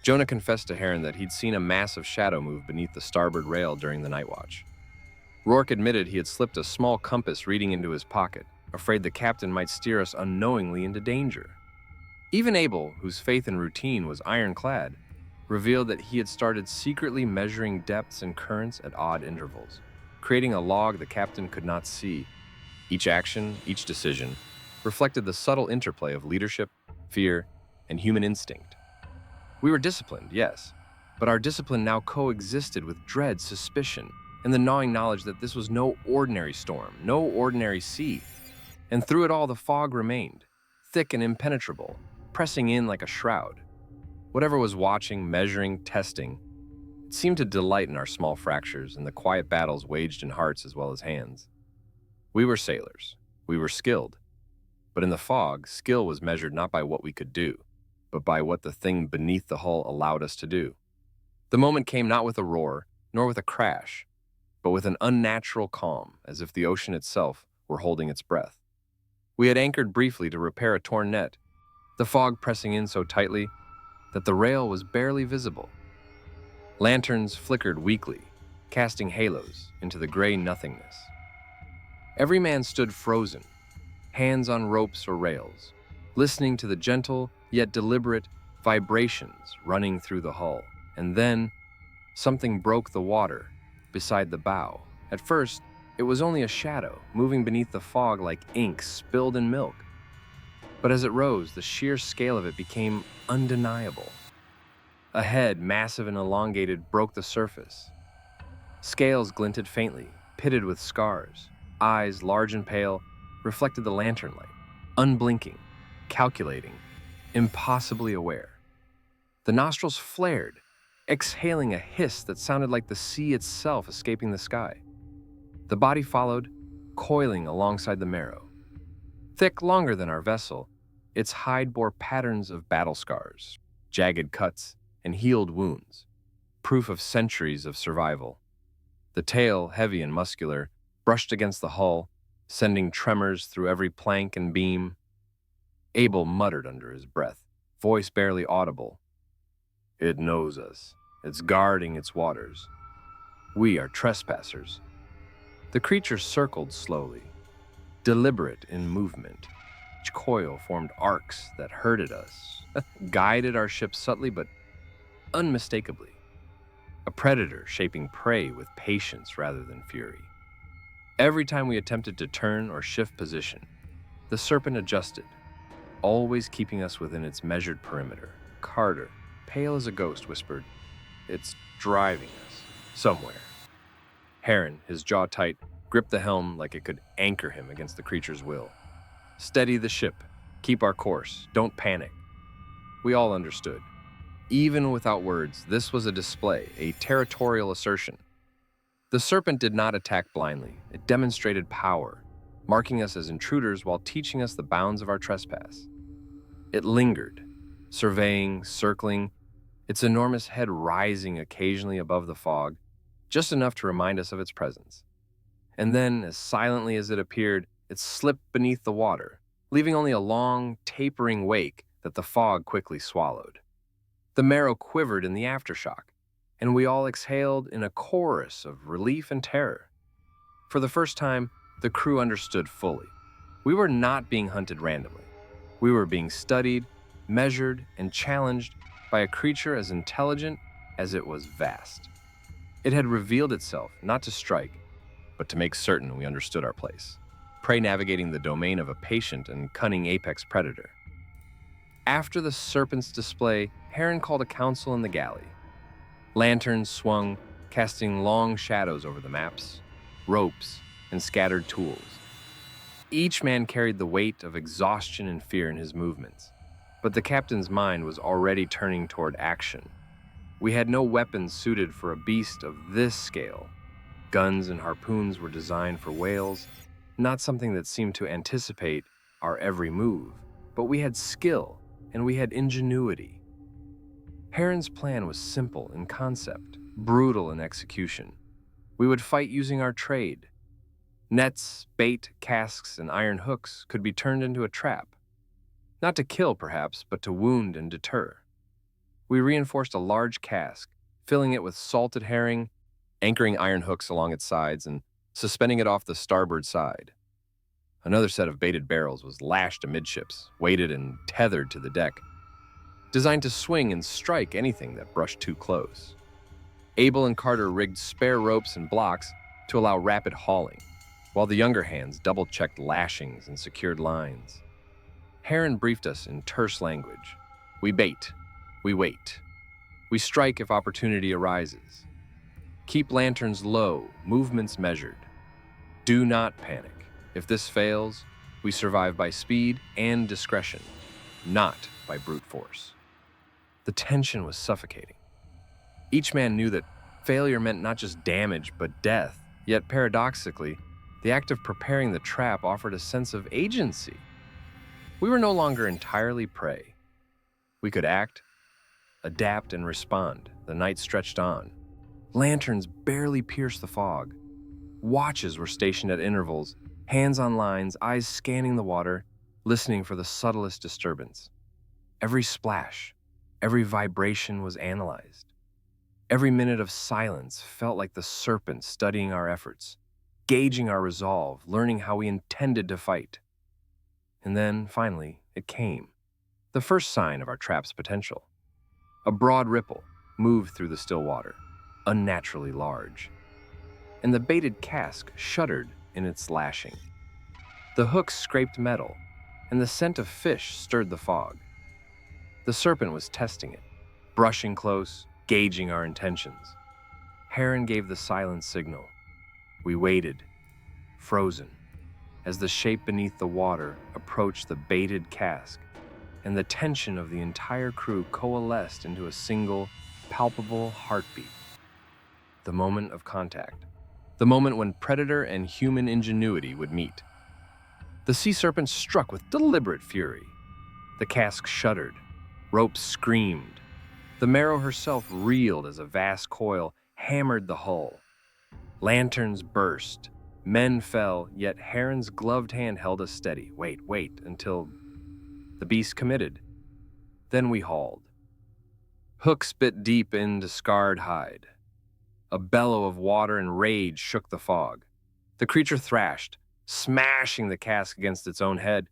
Jonah confessed to Heron that he'd seen a massive shadow move beneath the starboard rail during the night watch. Rourke admitted he had slipped a small compass reading into his pocket, afraid the captain might steer us unknowingly into danger. Even Abel, whose faith in routine was ironclad, revealed that he had started secretly measuring depths and currents at odd intervals, creating a log the captain could not see. Each action, each decision, reflected the subtle interplay of leadership, fear, and human instinct. We were disciplined, yes, but our discipline now coexisted with dread, suspicion, and the gnawing knowledge that this was no ordinary storm, no ordinary sea. And through it all, the fog remained, thick and impenetrable, pressing in like a shroud. Whatever was watching, measuring, testing, it seemed to delight in our small fractures and the quiet battles waged in hearts as well as hands. We were sailors. We were skilled. But in the fog, skill was measured not by what we could do, but by what the thing beneath the hull allowed us to do. The moment came not with a roar, nor with a crash, but with an unnatural calm, as if the ocean itself were holding its breath. We had anchored briefly to repair a torn net, the fog pressing in so tightly that the rail was barely visible. Lanterns flickered weakly, casting halos into the gray nothingness. Every man stood frozen, hands on ropes or rails, listening to the gentle yet deliberate vibrations running through the hull. And then, something broke the water beside the bow. At first, it was only a shadow, moving beneath the fog like ink spilled in milk. But as it rose, the sheer scale of it became undeniable. A head, massive and elongated, broke the surface. Scales glinted faintly, pitted with scars. Eyes, large and pale, reflected the lantern light, unblinking, calculating, impossibly aware. The nostrils flared, exhaling a hiss that sounded like the sea itself escaping the sky. The body followed, coiling alongside the Merrow. Thick, longer than our vessel, its hide bore patterns of battle scars, jagged cuts, and healed wounds, proof of centuries of survival. The tail, heavy and muscular, brushed against the hull, sending tremors through every plank and beam. Abel muttered under his breath, voice barely audible. "It knows us. It's guarding its waters. We are trespassers." The creature circled slowly, deliberate in movement. Each coil formed arcs that herded us, guided our ship subtly but unmistakably. A predator shaping prey with patience rather than fury. Every time we attempted to turn or shift position, the Serpent adjusted, always keeping us within its measured perimeter. Carter, pale as a ghost, whispered, "It's driving us somewhere." Heron, his jaw tight, gripped the helm like it could anchor him against the creature's will. "Steady the ship. Keep our course. Don't panic." We all understood. Even without words, this was a display, a territorial assertion. The Serpent did not attack blindly. It demonstrated power, marking us as intruders while teaching us the bounds of our trespass. It lingered, surveying, circling, its enormous head rising occasionally above the fog, just enough to remind us of its presence. And then, as silently as it appeared, it slipped beneath the water, leaving only a long, tapering wake that the fog quickly swallowed. The Merrow quivered in the aftershock, and we all exhaled in a chorus of relief and terror. For the first time, the crew understood fully. We were not being hunted randomly. We were being studied, measured, and challenged by a creature as intelligent as it was vast. It had revealed itself not to strike, but to make certain we understood our place, prey navigating the domain of a patient and cunning apex predator. After the Serpent's display, Heron called a council in the galley. Lanterns swung, casting long shadows over the maps, ropes, and scattered tools. Each man carried the weight of exhaustion and fear in his movements, but the captain's mind was already turning toward action. We had no weapons suited for a beast of this scale. Guns and harpoons were designed for whales, not something that seemed to anticipate our every move, but we had skill and we had ingenuity. Heron's plan was simple in concept, brutal in execution. We would fight using our trade. Nets, bait, casks, and iron hooks could be turned into a trap. Not to kill, perhaps, but to wound and deter. We reinforced a large cask, filling it with salted herring, anchoring iron hooks along its sides, and suspending it off the starboard side. Another set of baited barrels was lashed amidships, weighted and tethered to the deck, designed to swing and strike anything that brushed too close. Abel and Carter rigged spare ropes and blocks to allow rapid hauling, while the younger hands double-checked lashings and secured lines. Heron briefed us in terse language. We bait. We wait. We strike if opportunity arises. Keep lanterns low, movements measured. Do not panic. If this fails, we survive by speed and discretion, not by brute force. The tension was suffocating. Each man knew that failure meant not just damage, but death. Yet paradoxically, the act of preparing the trap offered a sense of agency. We were no longer entirely prey. We could act, adapt, and respond. The night stretched on. Lanterns barely pierced the fog. Watches were stationed at intervals, hands on lines, eyes scanning the water, listening for the subtlest disturbance. Every splash, every vibration was analyzed. Every minute of silence felt like the serpent studying our efforts, gauging our resolve, learning how we intended to fight. And then, finally, it came. The first sign of our trap's potential. A broad ripple moved through the still water, unnaturally large. And the baited cask shuddered in its lashing. The hooks scraped metal, and the scent of fish stirred the fog. The serpent was testing it, brushing close, gauging our intentions. Heron gave the silent signal. We waited, frozen, as the shape beneath the water approached the baited cask, and the tension of the entire crew coalesced into a single, palpable heartbeat. The moment of contact. The moment when predator and human ingenuity would meet. The sea serpent struck with deliberate fury. The cask shuddered. Ropes screamed. The Merrow herself reeled as a vast coil hammered the hull. Lanterns burst. Men fell, yet Heron's gloved hand held us steady. Wait, until the beast committed. Then we hauled. Hooks bit deep into scarred hide. A bellow of water and rage shook the fog. The creature thrashed, smashing the cask against its own head,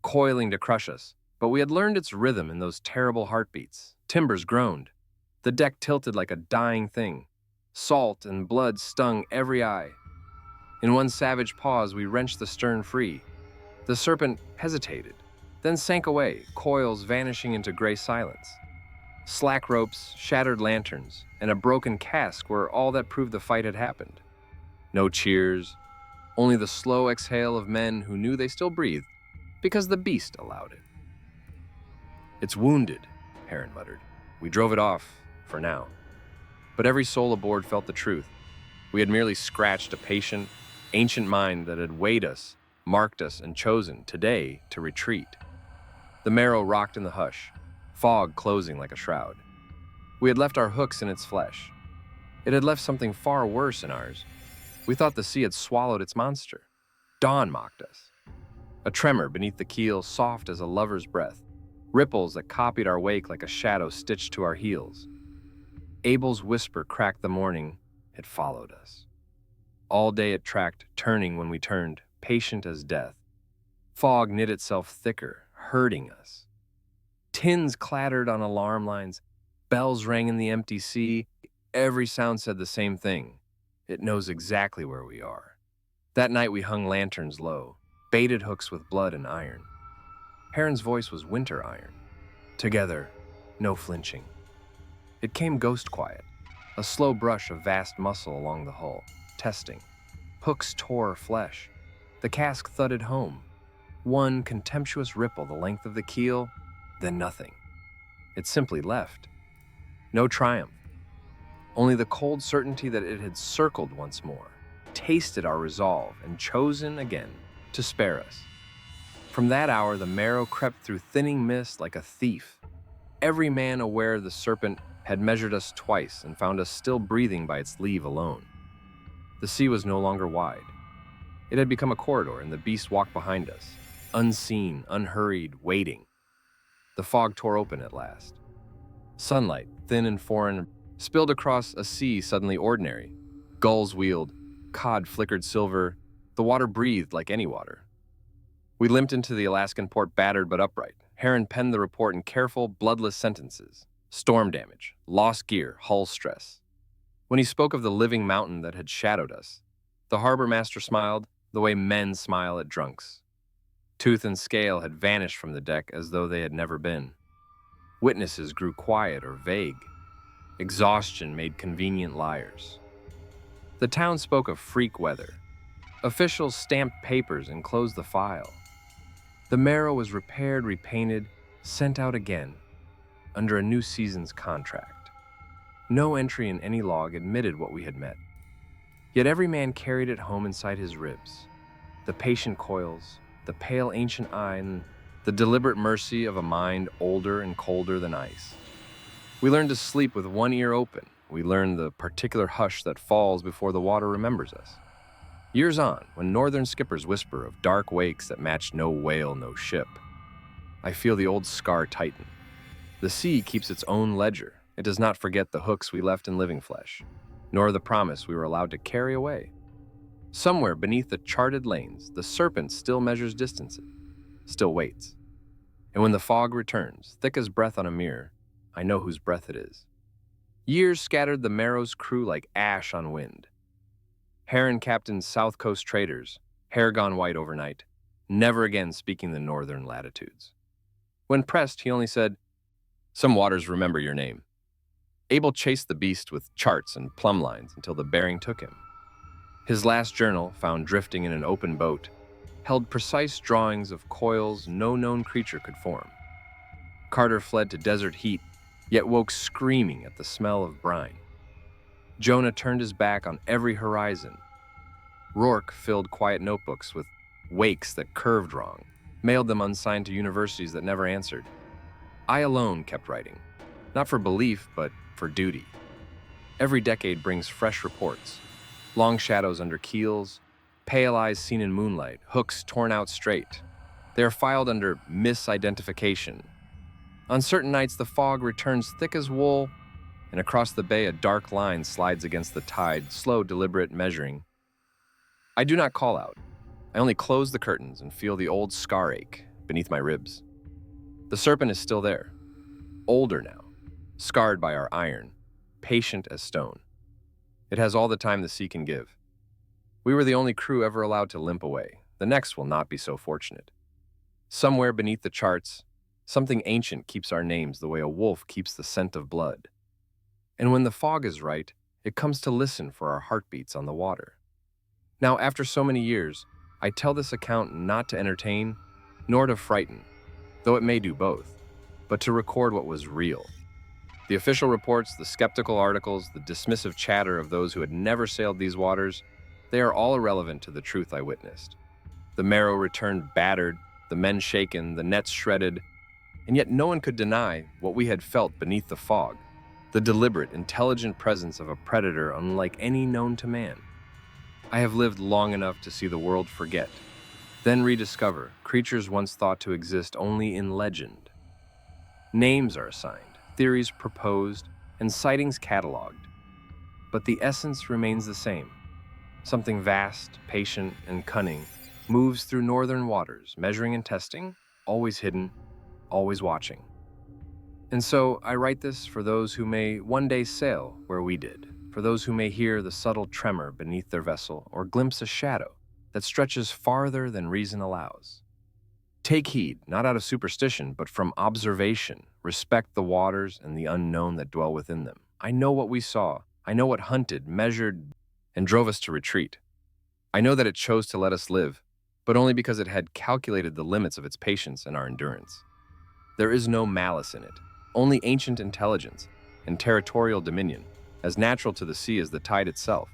coiling to crush us. But we had learned its rhythm in those terrible heartbeats. Timbers groaned. The deck tilted like a dying thing. Salt and blood stung every eye. In one savage pause, we wrenched the stern free. The serpent hesitated, then sank away, coils vanishing into gray silence. Slack ropes, shattered lanterns, and a broken cask were all that proved the fight had happened. No cheers, only the slow exhale of men who knew they still breathed because the beast allowed it. "It's wounded," Heron muttered. We drove it off, for now. But every soul aboard felt the truth. We had merely scratched a patient, ancient mind that had weighed us, marked us, and chosen, today, to retreat. The Merrow rocked in the hush, fog closing like a shroud. We had left our hooks in its flesh. It had left something far worse in ours. We thought the sea had swallowed its monster. Dawn mocked us. A tremor beneath the keel, soft as a lover's breath. Ripples that copied our wake like a shadow stitched to our heels. Abel's whisper cracked the morning. It followed us. All day it tracked, turning when we turned, patient as death. Fog knit itself thicker, hurting us. Tins clattered on alarm lines. Bells rang in the empty sea. Every sound said the same thing. It knows exactly where we are. That night we hung lanterns low, baited hooks with blood and iron. Heron's voice was winter iron. Together, no flinching. It came ghost quiet, a slow brush of vast muscle along the hull, testing. Hooks tore flesh. The cask thudded home. One contemptuous ripple the length of the keel, then nothing. It simply left. No triumph. Only the cold certainty that it had circled once more, tasted our resolve, and chosen again to spare us. From that hour, the Merrow crept through thinning mist like a thief. Every man aware the serpent had measured us twice and found us still breathing by its leave alone. The sea was no longer wide. It had become a corridor, and the beast walked behind us, unseen, unhurried, waiting. The fog tore open at last. Sunlight, thin and foreign, spilled across a sea suddenly ordinary. Gulls wheeled, cod flickered silver, the water breathed like any water. We limped into the Alaskan port battered but upright. Heron penned the report in careful, bloodless sentences. Storm damage, lost gear, hull stress. When he spoke of the living mountain that had shadowed us, the harbor master smiled the way men smile at drunks. Tooth and scale had vanished from the deck as though they had never been. Witnesses grew quiet or vague. Exhaustion made convenient liars. The town spoke of freak weather. Officials stamped papers and closed the file. The Merrow was repaired, repainted, sent out again, under a new season's contract. No entry in any log admitted what we had met. Yet every man carried it home inside his ribs. The patient coils, the pale ancient eye, and the deliberate mercy of a mind older and colder than ice. We learned to sleep with one ear open. We learned the particular hush that falls before the water remembers us. Years on, when northern skippers whisper of dark wakes that match no whale, no ship, I feel the old scar tighten. The sea keeps its own ledger. It does not forget the hooks we left in living flesh, nor the promise we were allowed to carry away. Somewhere beneath the charted lanes, the Serpent still measures distances, still waits. And when the fog returns, thick as breath on a mirror, I know whose breath it is. Years scattered the Merrow's crew like ash on wind. Heron captained South Coast traders, hair gone white overnight, never again speaking the northern latitudes. When pressed, he only said, "Some waters remember your name." Abel chased the beast with charts and plumb lines until the bearing took him. His last journal, found drifting in an open boat, held precise drawings of coils no known creature could form. Carter fled to desert heat, yet woke screaming at the smell of brine. Jonah turned his back on every horizon. Rourke filled quiet notebooks with wakes that curved wrong, mailed them unsigned to universities that never answered. I alone kept writing, not for belief, but for duty. Every decade brings fresh reports. Long shadows under keels, pale eyes seen in moonlight, hooks torn out straight. They are filed under misidentification. On certain nights, the fog returns thick as wool, and across the bay a dark line slides against the tide, slow, deliberate measuring. I do not call out. I only close the curtains and feel the old scar ache beneath my ribs. The Serpent is still there, older now, scarred by our iron, patient as stone. It has all the time the sea can give. We were the only crew ever allowed to limp away. The next will not be so fortunate. Somewhere beneath the charts, something ancient keeps our names the way a wolf keeps the scent of blood. And when the fog is right, it comes to listen for our heartbeats on the water. Now, after so many years, I tell this account not to entertain, nor to frighten, though it may do both, but to record what was real. The official reports, the skeptical articles, the dismissive chatter of those who had never sailed these waters, they are all irrelevant to the truth I witnessed. The Merrow returned battered, the men shaken, the nets shredded, and yet no one could deny what we had felt beneath the fog, the deliberate, intelligent presence of a predator unlike any known to man. I have lived long enough to see the world forget, then rediscover creatures once thought to exist only in legend. Names are assigned, theories proposed, and sightings cataloged. But the essence remains the same. Something vast, patient, and cunning moves through northern waters, measuring and testing, always hidden, always watching. And so I write this for those who may one day sail where we did, for those who may hear the subtle tremor beneath their vessel or glimpse a shadow that stretches farther than reason allows. Take heed, not out of superstition, but from observation. Respect the waters and the unknown that dwell within them. I know what we saw. I know what hunted, measured, and drove us to retreat. I know that it chose to let us live, but only because it had calculated the limits of its patience and our endurance. There is no malice in it, only ancient intelligence and territorial dominion, as natural to the sea as the tide itself.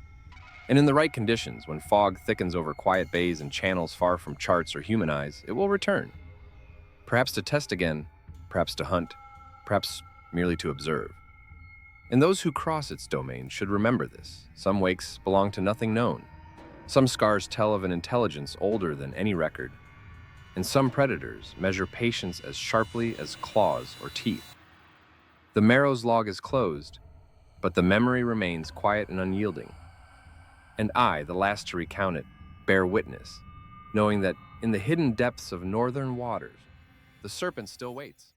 And in the right conditions, when fog thickens over quiet bays and channels far from charts or human eyes, it will return. Perhaps to test again, perhaps to hunt, perhaps merely to observe. And those who cross its domain should remember this. Some wakes belong to nothing known. Some scars tell of an intelligence older than any record. And some predators measure patience as sharply as claws or teeth. The Merrow's log is closed, but the memory remains quiet and unyielding. And I, the last to recount it, bear witness, knowing that in the hidden depths of northern waters, the serpent still waits.